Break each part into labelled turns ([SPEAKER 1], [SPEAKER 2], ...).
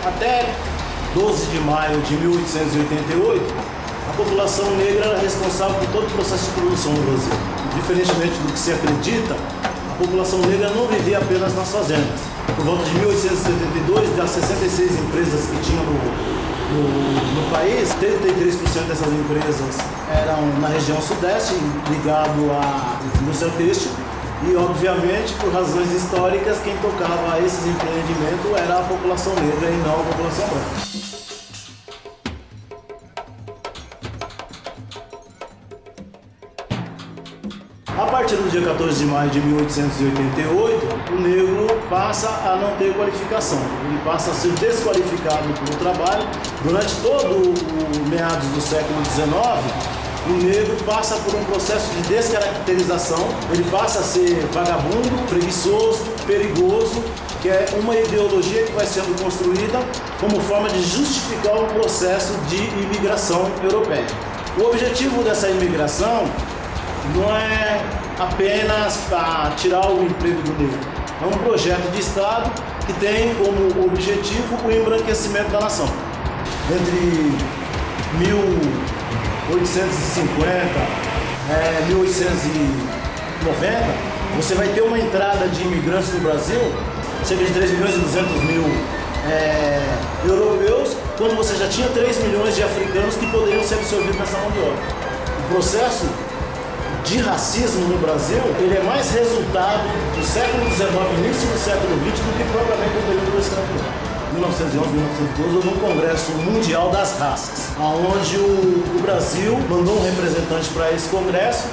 [SPEAKER 1] Até 12 de maio de 1888, a população negra era responsável por todo o processo de produção no Brasil. Diferentemente do que se acredita, a população negra não vivia apenas nas fazendas. Por volta de 1872, das 66 empresas que tinham no país, 33% dessas empresas eram na região sudeste, ligado à indústria têxtil, e obviamente, por razões históricas, quem tocava esses empreendimentos era a população negra e não a população branca. A partir do dia 14 de maio de 1888, o negro passa a não ter qualificação. Ele passa a ser desqualificado pelo trabalho. Durante todo o meados do século XIX, o negro passa por um processo de descaracterização. Ele passa a ser vagabundo, preguiçoso, perigoso, que é uma ideologia que vai sendo construída como forma de justificar o processo de imigração europeia. O objetivo dessa imigração não é apenas para tirar o emprego do negro. É um projeto de Estado que tem como objetivo o embranquecimento da nação. Entre 1850 e 1890, você vai ter uma entrada de imigrantes no Brasil, cerca de 3 milhões e 200 mil europeus, quando você já tinha 3 milhões de africanos que poderiam ser absorvidos nessa mão de obra. O processo de racismo no Brasil, ele é mais resultado do século XIX, início do século XX, do que propriamente do período da escravidão. 1911, 1912, houve um Congresso Mundial das Raças, onde o Brasil mandou um representante para esse congresso,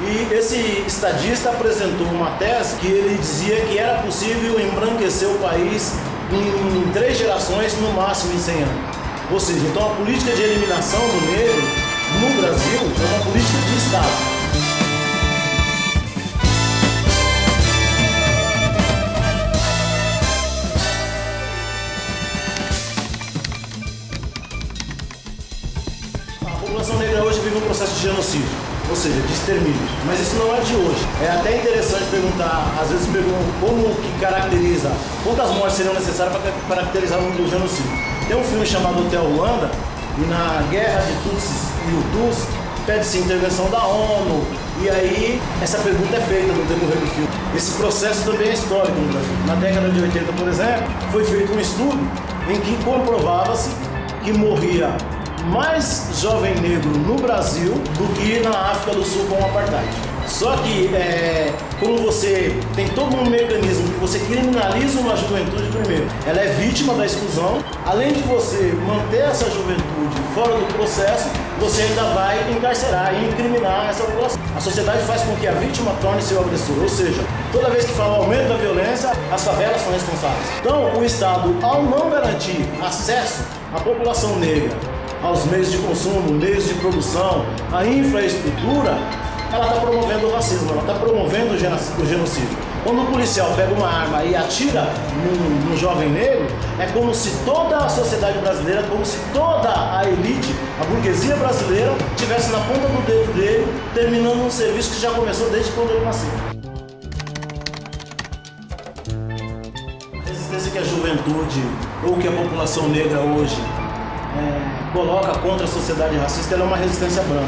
[SPEAKER 1] e esse estadista apresentou uma tese que ele dizia que era possível embranquecer o país em 3 gerações, no máximo em 100 anos. Ou seja, então a política de eliminação do negro no Brasil é uma política de Estado. A população negra hoje vive um processo de genocídio, ou seja, de extermínio. Mas isso não é de hoje. É até interessante perguntar, às vezes perguntam como que caracteriza, quantas mortes seriam necessárias para caracterizar um genocídio. Tem um filme chamado Hotel Ruanda, e na guerra de Tutsis e Hutus, pede-se intervenção da ONU, e aí essa pergunta é feita no decorrer do filme. Esse processo também é histórico no Brasil. Na década de 80, por exemplo, foi feito um estudo em que comprovava-se que morria mais jovem negro no Brasil do que na África do Sul com o apartheid. Só que, como você tem todo um mecanismo que você criminaliza uma juventude primeiro, ela é vítima da exclusão, além de você manter essa juventude fora do processo, você ainda vai encarcerar e incriminar essa população. A sociedade faz com que a vítima torne-se o agressor, ou seja, toda vez que fala aumento da violência, as favelas são responsáveis. Então, o Estado, ao não garantir acesso à população negra aos meios de consumo, meios de produção, à infraestrutura, ela está promovendo o racismo, ela está promovendo o genocídio. Quando o policial pega uma arma e atira num jovem negro, é como se toda a sociedade brasileira, como se toda a elite, a burguesia brasileira, estivesse na ponta do dedo dele, terminando um serviço que já começou desde quando ele nasceu. A resistência que a juventude ou que a população negra hoje coloca contra a sociedade racista, ela é uma resistência branca.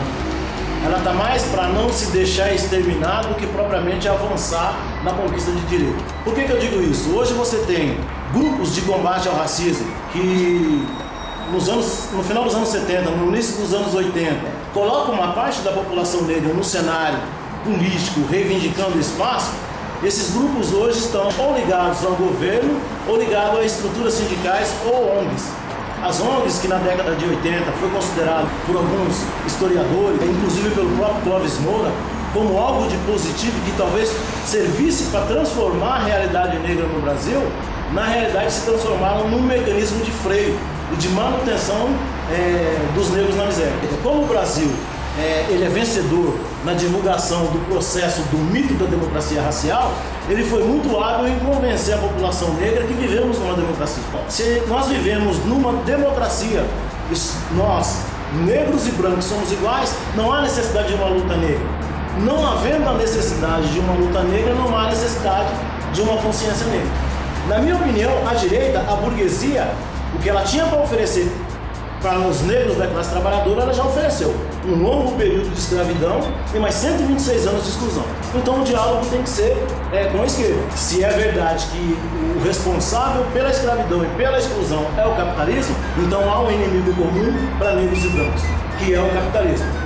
[SPEAKER 1] Ela está mais para não se deixar exterminar do que propriamente avançar na conquista de direito. Por que eu digo isso? Hoje você tem grupos de combate ao racismo que no final dos anos 70, no início dos anos 80, colocam uma parte da população negra no cenário político, reivindicando espaço. Esses grupos hoje estão ou ligados ao governo ou ligados a estruturas sindicais ou ONGs. As ONGs, que na década de 80 foi considerado por alguns historiadores, inclusive pelo próprio Clóvis Moura, como algo de positivo que talvez servisse para transformar a realidade negra no Brasil, na realidade se transformaram num mecanismo de freio e de manutenção dos negros na miséria. Como o Brasil ele é vencedor na divulgação do processo do mito da democracia racial, ele foi muito hábil em convencer a população negra que vivemos numa democracia. Se nós vivemos numa democracia, nós, negros e brancos, somos iguais, não há necessidade de uma luta negra. Não havendo a necessidade de uma luta negra, não há necessidade de uma consciência negra. Na minha opinião, a direita, a burguesia, o que ela tinha para oferecer para os negros da classe trabalhadora, ela já ofereceu um longo período de escravidão e mais 126 anos de exclusão. Então o diálogo tem que ser com a esquerda. Se é verdade que o responsável pela escravidão e pela exclusão é o capitalismo, então há um inimigo comum para negros e brancos, que é o capitalismo.